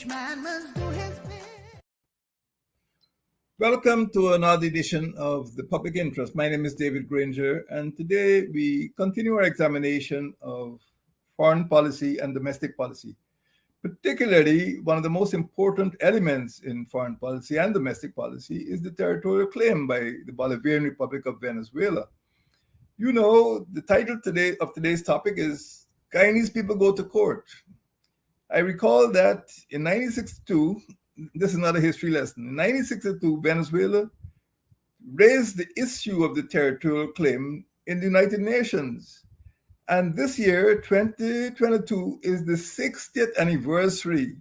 man must do his bit. Welcome to another edition of The Public Interest. My name is David Granger, and today we continue our examination of foreign policy and domestic policy. Particularly, one of the most important elements in foreign policy and domestic policy is the territorial claim by the Bolivarian Republic of Venezuela. You know, the title of today's topic is Guyanese People Go to Court. I recall that in 1962, this is not a history lesson, in 1962, Venezuela raised the issue of the territorial claim in the United Nations. And this year, 2022, is the 60th anniversary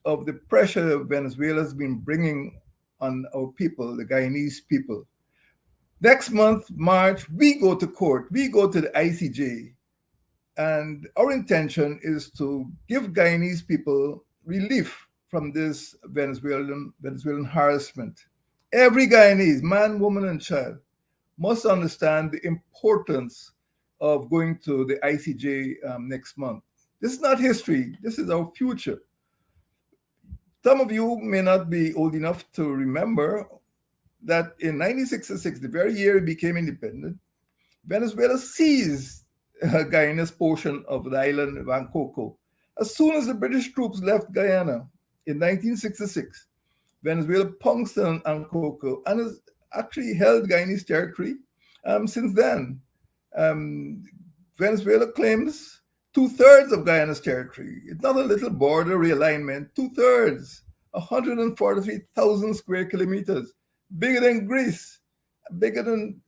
of the pressure Venezuela has been bringing on our people, the Guyanese people. Next month, March, we go to court, we go to the ICJ, and our intention is to give Guyanese people relief from this Venezuelan harassment. Every Guyanese, man, woman, and child, must understand the importance of going to the ICJ next month. This is not history, this is our future. Some of you may not be old enough to remember that in 1966, the very year it became independent, Venezuela seized Guyana's portion of the island of Ancoko. As soon as the British troops left Guyana in 1966, Venezuela pounced on Ancoko and has actually held Guyanese territory since then. Venezuela claims 2/3 of Guyana's territory. It's not a little border realignment, 2/3, 143,000 square kilometers, bigger than Greece, bigger than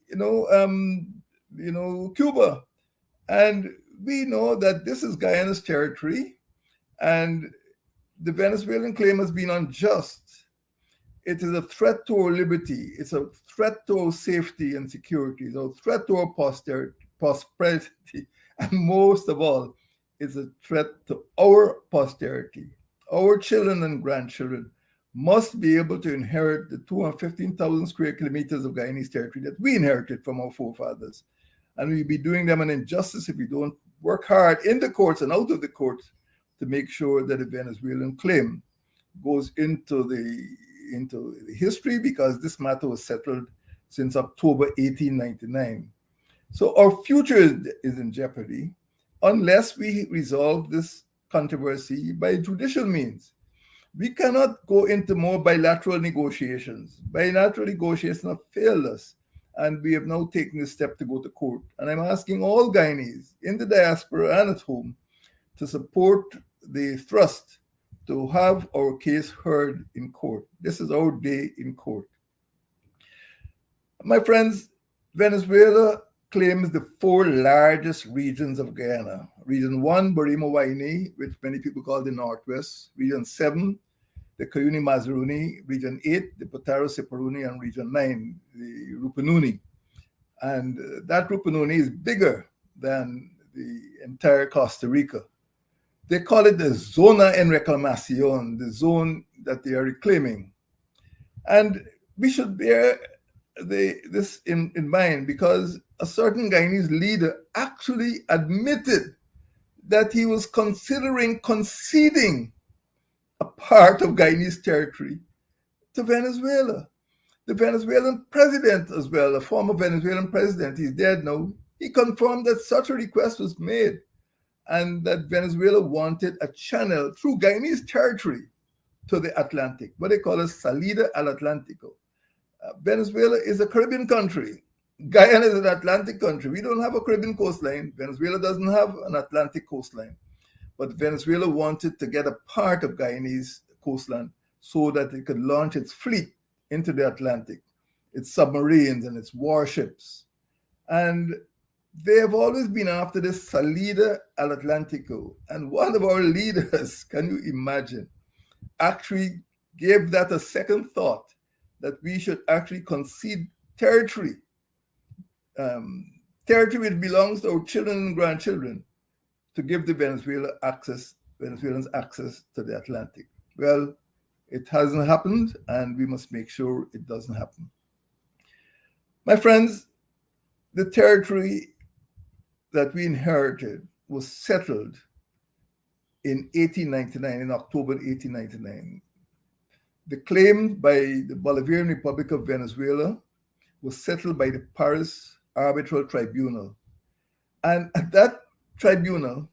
Cuba. And we know that this is Guyana's territory, and the Venezuelan claim has been unjust. It is a threat to our liberty. It's a threat to our safety and security. It's a threat to our prosperity. And most of all, it's a threat to our posterity. Our children and grandchildren must be able to inherit the 215,000 square kilometers of Guyanese territory that we inherited from our forefathers. And we'll be doing them an injustice if we don't work hard in the courts and out of the courts to make sure that the Venezuelan claim goes into history, because this matter was settled since October 1899. So our future is in jeopardy unless we resolve this controversy by judicial means. We cannot go into more bilateral negotiations. Bilateral negotiations have failed us, and we have now taken the step to go to court. And I'm asking all Guyanese in the diaspora and at home to support the thrust to have our case heard in court. This is our day in court. My friends, Venezuela claims the 4 largest regions of Guyana. Region 1, Borimo-Waini, which many people call the Northwest. Region 7, the Cuyuni-Mazaruni. Region 8, the Potaro-Siparuni. And Region 9, the Rupununi. And that Rupununi is bigger than the entire Costa Rica. They call it the Zona en Reclamación, the zone that they are reclaiming. And we should bear this in mind, because a certain Guyanese leader actually admitted that he was considering conceding a part of Guyanese territory to Venezuela. The Venezuelan president as well, a former Venezuelan president, he's dead now, he confirmed that such a request was made, and that Venezuela wanted a channel through Guyanese territory to the Atlantic, what they call a salida al Atlántico. Venezuela is a Caribbean country. Guyana is an Atlantic country. We don't have a Caribbean coastline. Venezuela doesn't have an Atlantic coastline. But Venezuela wanted to get a part of Guyanese coastline so that it could launch its fleet into the Atlantic, its submarines and its warships. And they have always been after this salida al Atlántico. And one of our leaders, can you imagine, actually gave that a second thought, that we should actually concede territory, territory which belongs to our children and grandchildren, to give the Venezuelans access to the Atlantic. Well, it hasn't happened, and we must make sure it doesn't happen. My friends, the territory that we inherited was settled in 1899, in October 1899. The claim by the Bolivarian Republic of Venezuela was settled by the Paris Arbitral Tribunal. And at that tribunal,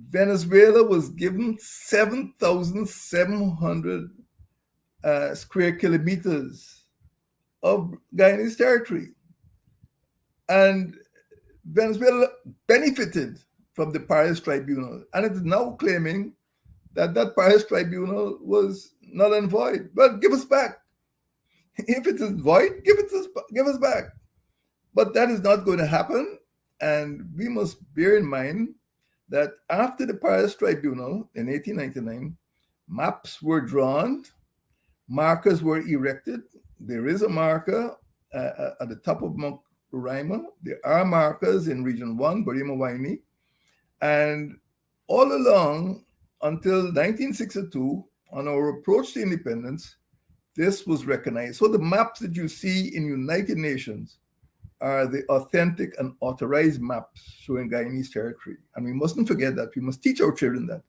Venezuela was given 7,700 square kilometers of Guyanese territory. And Venezuela benefited from the Paris Tribunal, and it is now claiming that that Paris Tribunal was null and void. Well, give us back. If it is void, give us back. But that is not going to happen, and we must bear in mind that after the Paris Tribunal in 1899, maps were drawn, markers were erected. There is a marker at the top of Mount Roraima. There are markers in Region 1, Borima Waini. And all along until 1962, on our approach to independence, this was recognized. So the maps that you see in United Nations are the authentic and authorized maps showing Guyanese territory. And we mustn't forget that. We must teach our children that.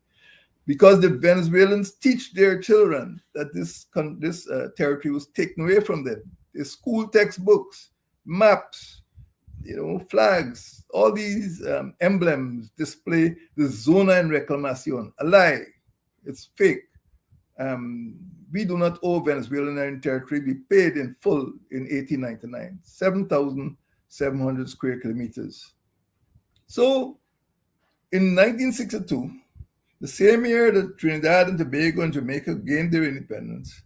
Because the Venezuelans teach their children that this territory was taken away from them. The school textbooks, maps, flags, all these emblems display the zona en reclamación. A lie. It's fake. We do not owe Venezuelan territory. We paid in full in 1899, 7,700 square kilometers. So in 1962, the same year that Trinidad and Tobago and Jamaica gained their independence,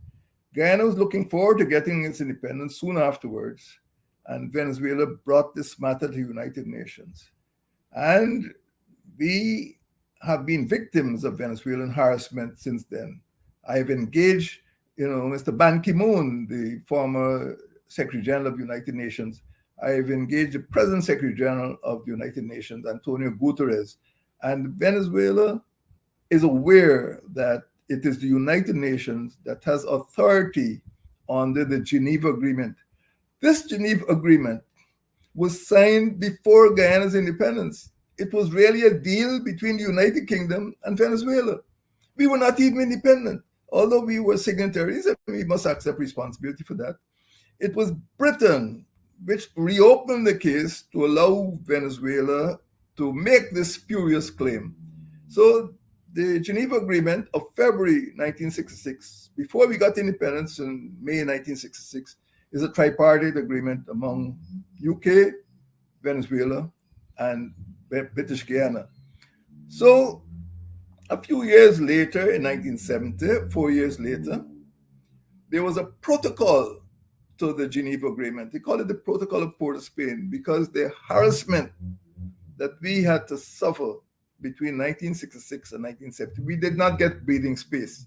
Guyana was looking forward to getting its independence soon afterwards, and Venezuela brought this matter to the United Nations. And we have been victims of Venezuelan harassment since then. I've engaged, Mr. Ban Ki-moon, the former Secretary General of the United Nations. I've engaged the present Secretary General of the United Nations, Antonio Guterres. And Venezuela is aware that it is the United Nations that has authority under the Geneva Agreement. This Geneva Agreement was signed before Guyana's independence. It was really a deal between the United Kingdom and Venezuela. We were not even independent, although we were signatories, and we must accept responsibility for that. It was Britain which reopened the case to allow Venezuela to make this spurious claim. So the Geneva Agreement of February 1966, before we got independence in May 1966, is a tripartite agreement among UK, Venezuela, and British Guyana. So a few years later, in 1970, 4 years later, there was a protocol to the Geneva Agreement. They call it the Protocol of Port of Spain because the harassment that we had to suffer between 1966 and 1970, we did not get breathing space.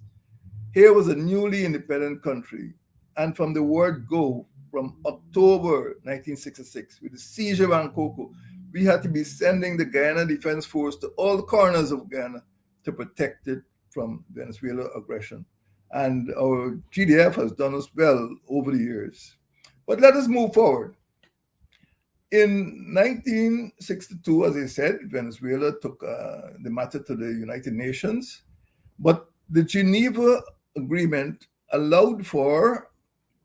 Here was a newly independent country, and from the word go, from October 1966, with the seizure of Ankoko, we had to be sending the Guyana Defense Force to all corners of Guyana to protect it from Venezuela aggression. And our GDF has done us well over the years. But let us move forward. In 1962, as I said, Venezuela took the matter to the United Nations, but the Geneva Agreement allowed for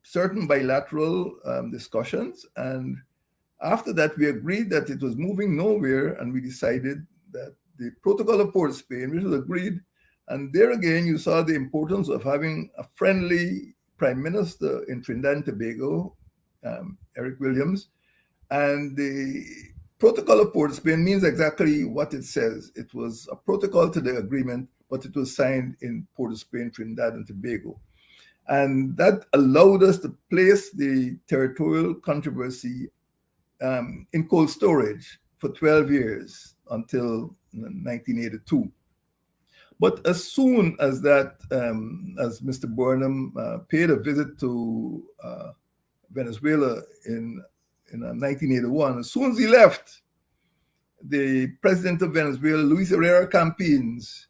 certain bilateral discussions, and after that we agreed that it was moving nowhere, and we decided that the Protocol of Port of Spain, which was agreed, and there again you saw the importance of having a friendly prime minister in Trinidad and Tobago, Eric Williams. And the Protocol of Port of Spain means exactly what it says. It was a protocol to the agreement, but it was signed in Port of Spain, Trinidad and Tobago. And that allowed us to place the territorial controversy in cold storage for 12 years until 1982. But as soon as that, as Mr. Burnham paid a visit to Venezuela in 1981, as soon as he left, the president of Venezuela, Luis Herrera Campins,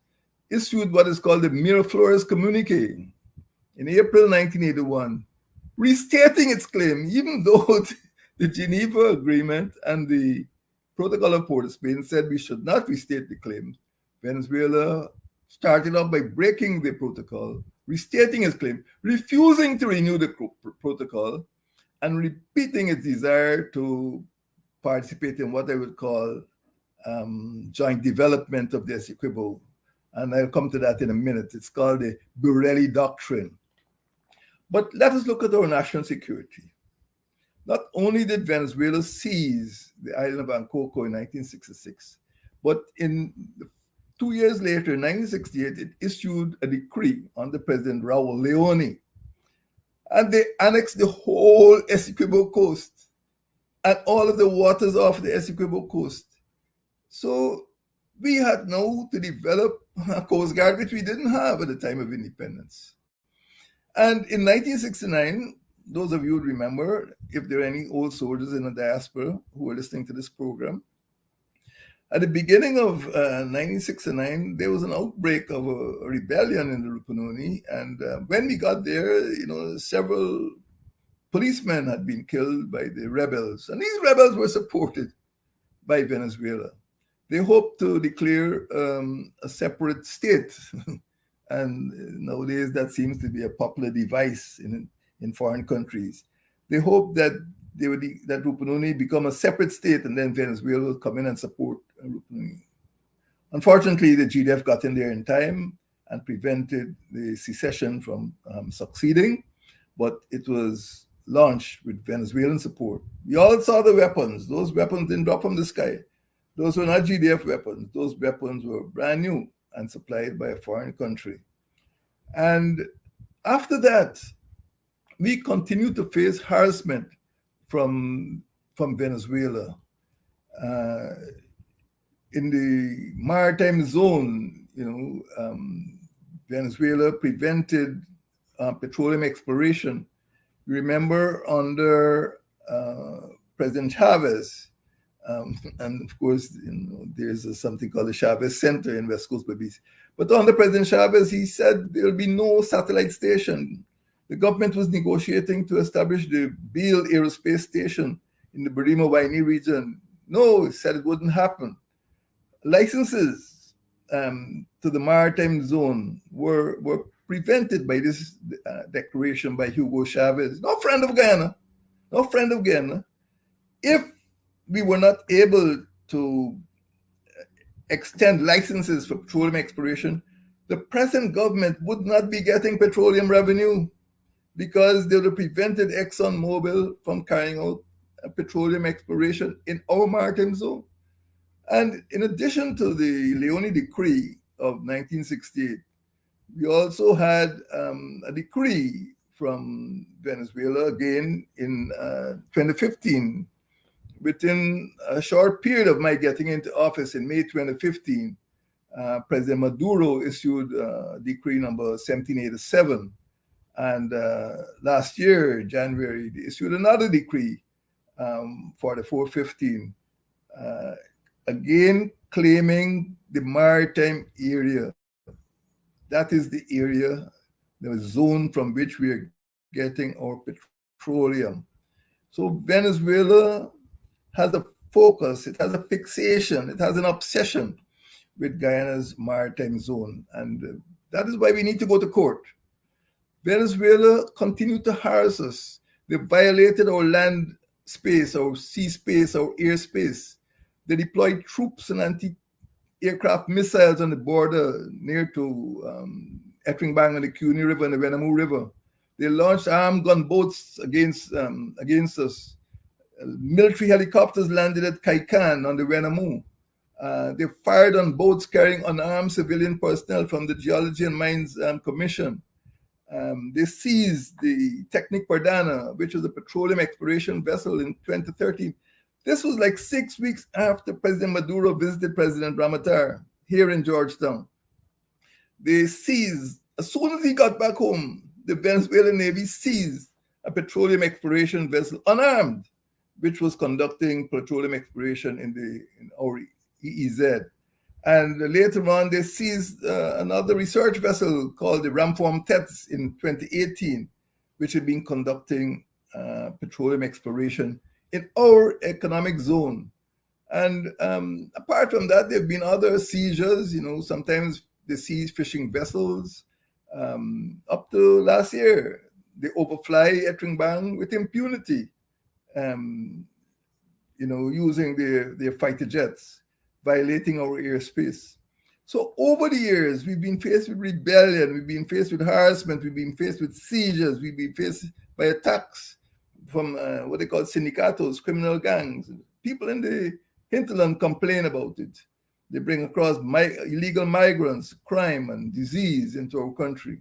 issued what is called the Miraflores Communique in April 1981, restating its claim, even though the Geneva Agreement and the Protocol of Port of Spain said we should not restate the claim. Venezuela started off by breaking the protocol, restating its claim, refusing to renew the protocol, and repeating its desire to participate in what I would call joint development of the Essequibo. And I'll come to that in a minute. It's called the Burelli Doctrine. But let us look at our national security. Not only did Venezuela seize the island of Ancoco in 1966, but in 2 years later, in 1968, it issued a decree under President Raul Leone, and they annexed the whole Essequibo coast and all of the waters off the Essequibo coast. So we had now to develop a coast guard, which we didn't have at the time of independence. And in 1969, those of you who remember, if there are any old soldiers in the diaspora who are listening to this program, at the beginning of 1969, there was an outbreak of a rebellion in the Rupununi. And when we got there, several policemen had been killed by the rebels. And these rebels were supported by Venezuela. They hoped to declare a separate state. And nowadays, that seems to be a popular device in foreign countries. They hoped that that Rupununi become a separate state, and then Venezuela will come in and support Rupununi. Unfortunately, the GDF got in there in time and prevented the secession from succeeding, but it was launched with Venezuelan support. We all saw the weapons. Those weapons didn't drop from the sky. Those were not GDF weapons. Those weapons were brand new and supplied by a foreign country. And after that, we continued to face harassment from Venezuela. In the maritime zone, Venezuela prevented petroleum exploration. You remember under President Chavez, and of course, there's something called the Chavez Center in West Coast Belize. But under President Chavez, he said there will be no satellite station. The government was negotiating to establish the Beale Aerospace Station in the Berrima-Waini region. No, he said it wouldn't happen. Licenses to the maritime zone were prevented by this declaration by Hugo Chavez, no friend of Guyana. If we were not able to extend licenses for petroleum exploration, the present government would not be getting petroleum revenue because they would have prevented ExxonMobil from carrying out petroleum exploration in our maritime zone. And in addition to the Leone Decree of 1968, we also had a decree from Venezuela again in 2015. Within a short period of my getting into office in May 2015, President Maduro issued decree number 1787. And last year, January, they issued another decree for the 415, again claiming the maritime area. That is the area, the zone from which we are getting our petroleum. So Venezuela has a focus, it has a fixation, it has an obsession with Guyana's maritime zone. And that is why we need to go to court. Venezuela continued to harass us. They violated our land space, our sea space, our air space. They deployed troops and anti-aircraft missiles on the border near to Etringbang and the Cuney River and the Venamu River. They launched armed gunboats against us. Military helicopters landed at Kaikan on the Venamu. They fired on boats carrying unarmed civilian personnel from the Geology and Mines Commission. They seized the Technic Perdana, which was a petroleum exploration vessel in 2013. This was like 6 weeks after President Maduro visited President Ramatar here in Georgetown. They seized, as soon as he got back home, the Venezuelan Navy seized a petroleum exploration vessel, unarmed, which was conducting petroleum exploration in our EEZ. And later on, they seized another research vessel called the Ramform Tets in 2018, which had been conducting petroleum exploration in our economic zone. And apart from that, there have been other seizures. Sometimes they seize fishing vessels. Up to last year, they overfly Etringbang with impunity, um, using their fighter jets, violating our airspace. So over the years, we've been faced with rebellion, we've been faced with harassment, we've been faced with seizures, we've been faced by attacks from what they call syndicatos, criminal gangs. People in the hinterland complain about it. They bring across illegal migrants, crime, and disease into our country.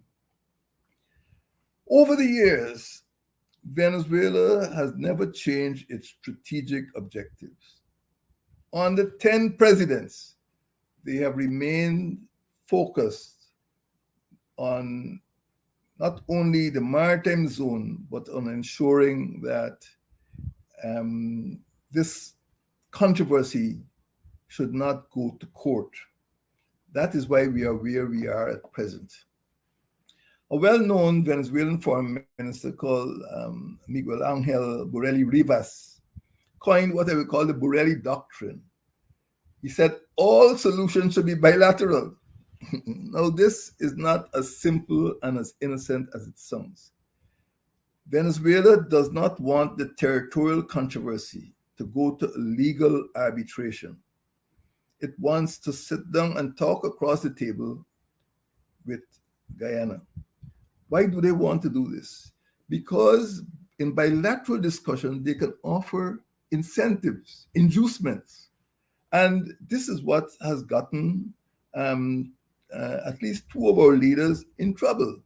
Over the years, Venezuela has never changed its strategic objectives. Under 10 presidents, they have remained focused on not only the maritime zone, but on ensuring that this controversy should not go to court. That is why we are where we are at present. A well-known Venezuelan foreign minister called Miguel Angel Borelli Rivas coined what I would call the Borelli Doctrine. He said, all solutions should be bilateral. Now, this is not as simple and as innocent as it sounds. Venezuela does not want the territorial controversy to go to legal arbitration. It wants to sit down and talk across the table with Guyana. Why do they want to do this? Because in bilateral discussion, they can offer incentives, inducements. And this is what has gotten at least two of our leaders in trouble.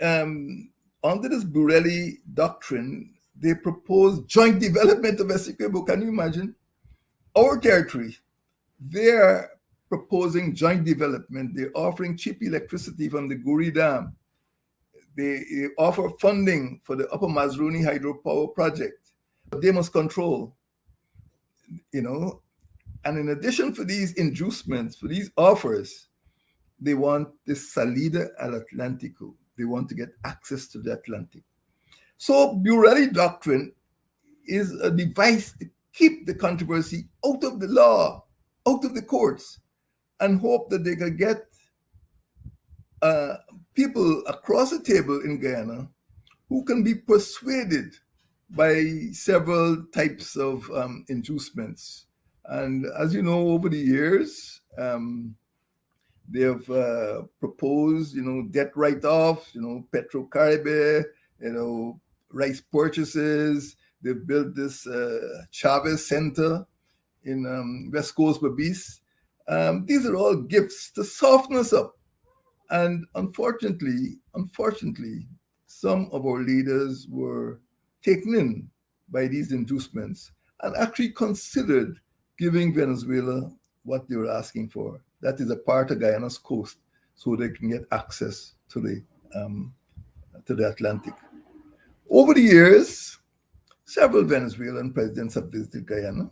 Under this Borelli Doctrine, they propose joint development of Essequibo. Can you imagine? Our territory, they're proposing joint development. They're offering cheap electricity from the Guri Dam. They offer funding for the Upper Mazruni hydropower project. But they must control, And in addition for these inducements, for these offers, they want the Salida al Atlántico. They want to get access to the Atlantic. So Borelli Doctrine is a device to keep the controversy out of the law, out of the courts, and hope that they can get people across the table in Guyana who can be persuaded by several types of inducements. And as you know, over the years, they have proposed, debt write-offs, Petrocaribe, rice purchases. They've built this Chavez Center in West Coast Babis. These are all gifts to soften us up. And unfortunately, some of our leaders were taken in by these inducements and actually considered giving Venezuela what they were asking for. That is a part of Guyana's coast, so they can get access to the Atlantic. Over the years, several Venezuelan presidents have visited Guyana.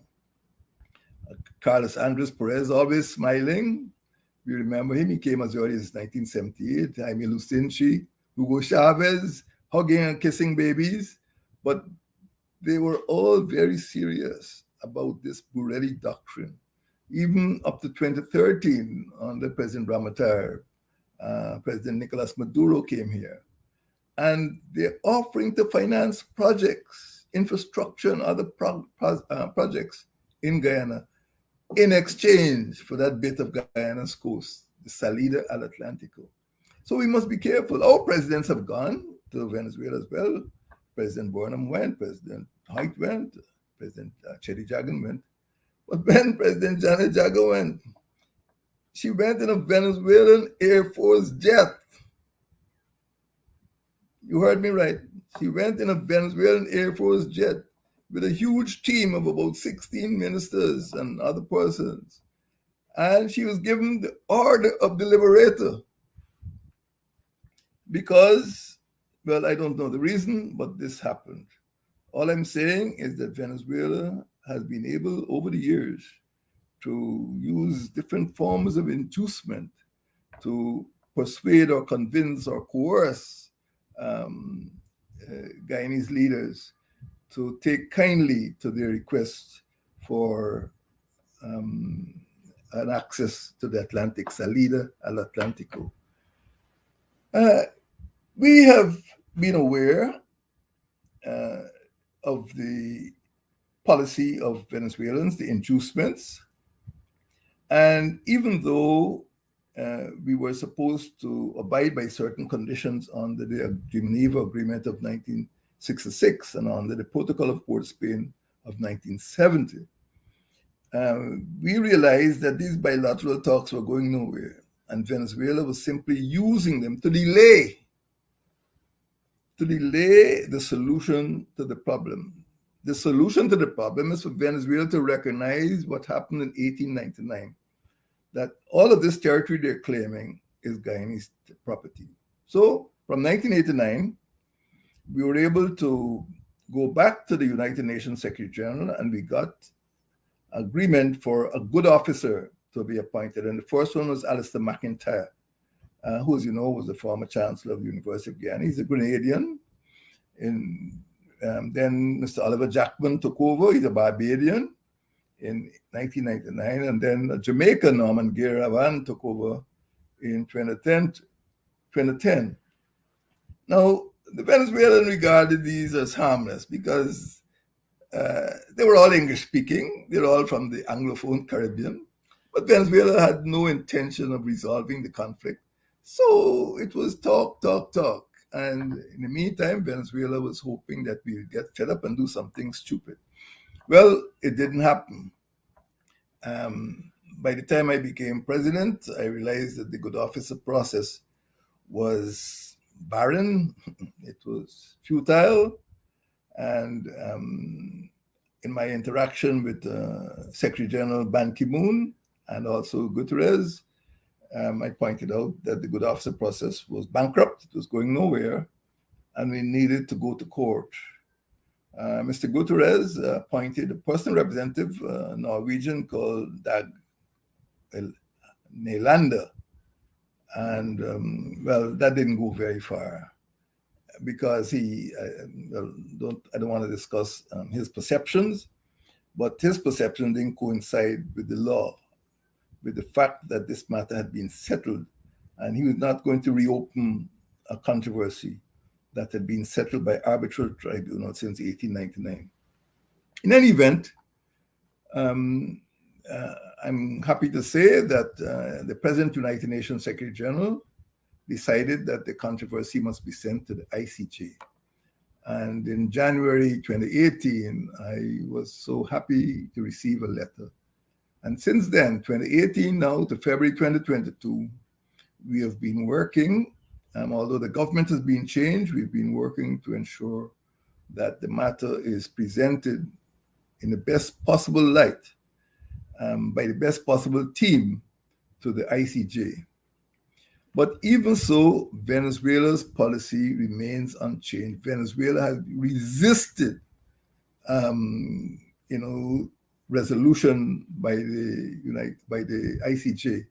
Carlos Andres Perez, always smiling. We remember him. He came as early as 1978. Jaime Lucinchi, Hugo Chavez, hugging and kissing babies. But they were all very serious about this Borelli Doctrine. Even up to 2013, under President Ramatar, President Nicolas Maduro came here. And they're offering to finance projects, infrastructure and other projects in Guyana in exchange for that bit of Guyana's coast, the Salida al Atlántico. So we must be careful. Our presidents have gone to Venezuela as well. President Burnham went, President Hoyt went, President Chedi Jagan went. But when President Janet Jagan went, she went in a Venezuelan Air Force jet. You heard me right. She went in a Venezuelan Air Force jet with a huge team of about 16 ministers and other persons. And she was given the order of the Liberator because, well, I don't know the reason, but this happened. All I'm saying is that Venezuela has been able over the years to use different forms of inducement to persuade or convince or coerce Guyanese leaders to take kindly to their request for an access to the Atlantic, Salida al Atlántico. Uh, we have been aware uh, of the policy of Venezuelans, the inducements, and even though we were supposed to abide by certain conditions under the Geneva Agreement of 1966 and under the Protocol of Port Spain of 1970, we realized that these bilateral talks were going nowhere, and Venezuela was simply using them to delay the solution to the problem. The solution to the problem is for Venezuela to recognize what happened in 1899, that all of this territory they're claiming is Guyanese property. So from 1989, we were able to go back to the United Nations Secretary General, and we got agreement for a good officer to be appointed. And the first one was Alistair McIntyre, who, as you know, was the former Chancellor of the University of Guyana. He's a Grenadian. Then Mr. Oliver Jackman took over. He's a Barbadian in 1999. And then a Jamaican, Norman Gay-Ravan, took over in 2010. Now, the Venezuelan regarded these as harmless because they were all English speaking. They're all from the Anglophone Caribbean. But Venezuela had no intention of resolving the conflict. So it was talk. And in the meantime, Venezuela was hoping that we would get fed up and do something stupid. Well, it didn't happen. By the time I became president, I realized that the good officer process was barren, it was futile, and in my interaction with Secretary General Ban Ki-moon and also Guterres, I pointed out that the good officer process was bankrupt, it was going nowhere, and we needed to go to court. Mr. Guterres appointed a personal representative, a Norwegian called Dag Nylander. And well, that didn't go very far because I don't want to discuss his perceptions, but his perception didn't coincide with the law, with the fact that this matter had been settled, and he was not going to reopen a controversy that had been settled by arbitral tribunal since 1899. In any event, I'm happy to say that the present United Nations Secretary General decided that the controversy must be sent to the ICJ. And in January 2018, I was so happy to receive a letter. And since then, 2018 now to February 2022, we have been working, although the government has been changed, we've been working to ensure that the matter is presented in the best possible light by the best possible team to the ICJ. But even so, Venezuela's policy remains unchanged. Venezuela has resisted, resolution by the ICJ.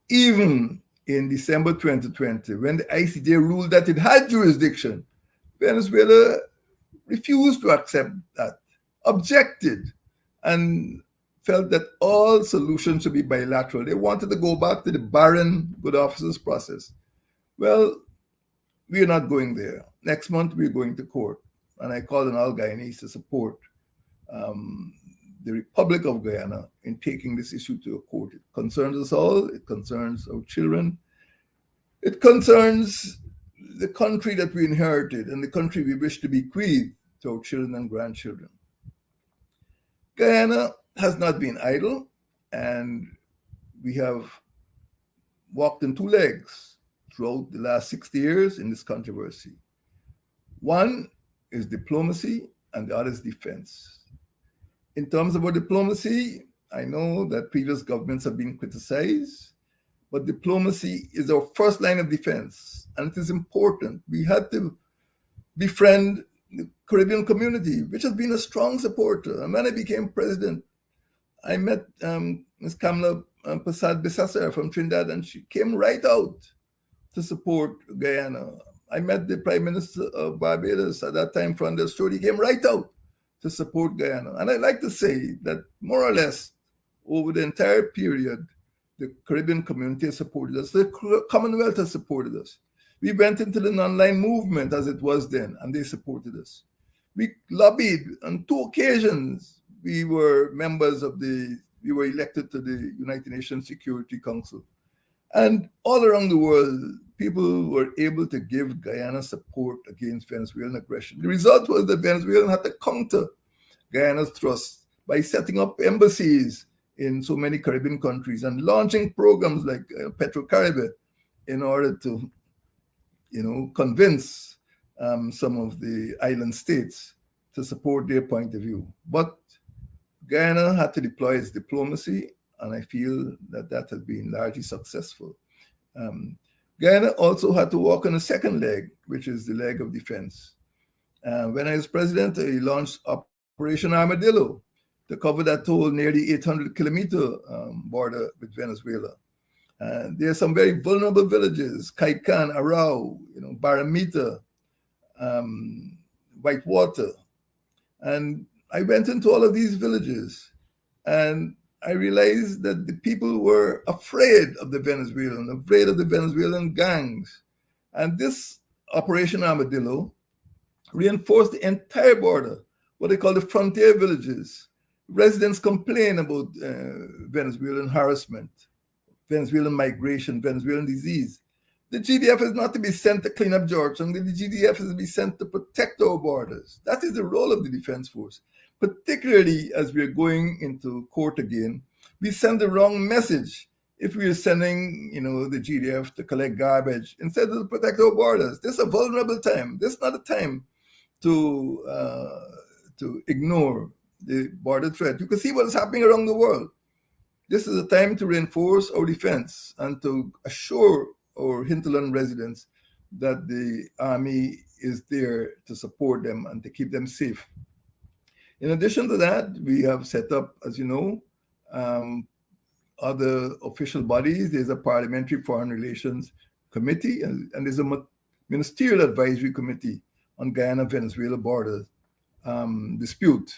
Even in December 2020, when the ICJ ruled that it had jurisdiction, Venezuela refused to accept that, objected, and felt that all solutions should be bilateral. They wanted to go back to the barren good officers process. Well, we are not going there. Next month, we're going to court. And I called on all Guyanese to support the Republic of Guyana in taking this issue to a court. It concerns us all. It concerns our children. It concerns the country that we inherited and the country we wish to bequeath to our children and grandchildren. Guyana has not been idle, and we have walked on two legs throughout the last 60 years in this controversy. One is diplomacy, and the other is defense. In terms of our diplomacy, I know that previous governments have been criticized, but diplomacy is our first line of defense, and it is important. We had to befriend the Caribbean community, which has been a strong supporter. And when I became president, I met Ms. Kamala Persad-Bissessar from Trinidad, and she came right out to support Guyana. I met the Prime Minister of Barbados at that time, Fernandez Stewart. He came right out to support Guyana. And I'd like to say that more or less over the entire period, the Caribbean community has supported us. The Commonwealth has supported us. We went into the non-aligned movement as it was then, and they supported us. We lobbied on 2 occasions. We were elected to the United Nations Security Council. And all around the world, people were able to give Guyana support against Venezuelan aggression. The result was that Venezuela had to counter Guyana's thrust by setting up embassies in so many Caribbean countries and launching programs like Petrocaribe in order to, convince some of the island states to support their point of view. But Guyana had to deploy its diplomacy, and I feel that that has been largely successful. Guyana also had to walk on a second leg, which is the leg of defense. When I was president, I launched Operation Armadillo to cover that whole nearly 800-kilometer border with Venezuela. There are some very vulnerable villages: Kaikan, Arau, Baramita, Whitewater. And I went into all of these villages, and I realized that the people were afraid of the Venezuelan gangs. And this Operation Armadillo reinforced the entire border, what they call the frontier villages. Residents complain about Venezuelan harassment, Venezuelan migration, Venezuelan disease. The GDF is not to be sent to clean up Georgetown. The GDF is to be sent to protect our borders. That is the role of the Defense Force. Particularly as we're going into court again, we send the wrong message if we're sending, the GDF to collect garbage instead of to protect our borders. This is a vulnerable time. This is not a time to ignore the border threat. You can see what is happening around the world. This is a time to reinforce our defense and to assure our hinterland residents that the Army is there to support them and to keep them safe. In addition to that, we have set up, as you know, other official bodies. There's a Parliamentary Foreign Relations Committee, and there's a Ministerial Advisory Committee on Guyana-Venezuela border dispute.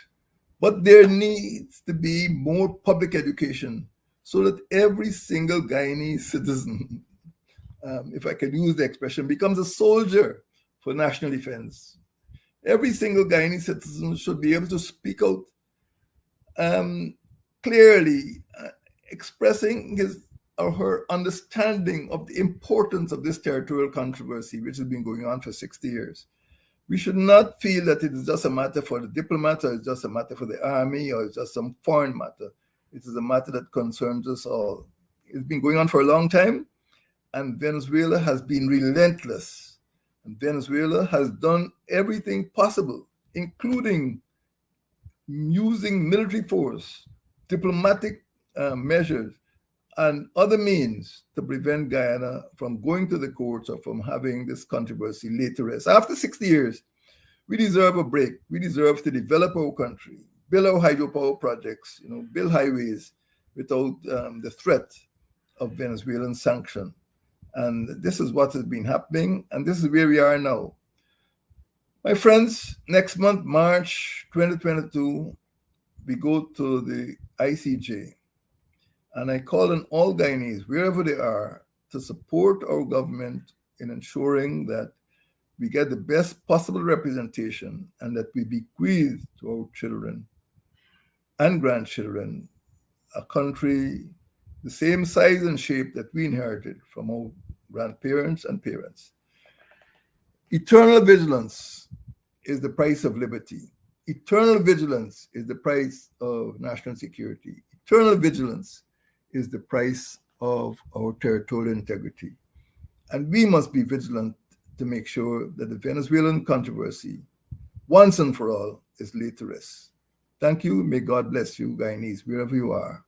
But there needs to be more public education so that every single Guyanese citizen, if I can use the expression, becomes a soldier for national defense. Every single Guyanese citizen should be able to speak out clearly, expressing his or her understanding of the importance of this territorial controversy, which has been going on for 60 years. We should not feel that it is just a matter for the diplomats, or it's just a matter for the Army, or it's just some foreign matter. It is a matter that concerns us all. It's been going on for a long time, and Venezuela has been relentless. And Venezuela has done everything possible, including using military force, diplomatic measures, and other means to prevent Guyana from going to the courts or from having this controversy laid to rest. After 60 years, we deserve a break. We deserve to develop our country, build our hydropower projects, build highways without the threat of Venezuelan sanction. And this is what has been happening, and this is where we are now. My friends, next month, March 2022, we go to the ICJ. And I call on all Guyanese, wherever they are, to support our government in ensuring that we get the best possible representation and that we bequeath to our children and grandchildren a country the same size and shape that we inherited from our grandparents and parents. Eternal vigilance is the price of liberty. Eternal vigilance is the price of national security. Eternal vigilance is the price of our territorial integrity. And we must be vigilant to make sure that the Venezuelan controversy, once and for all, is laid to rest. Thank you. May God bless you, Guyanese, wherever you are.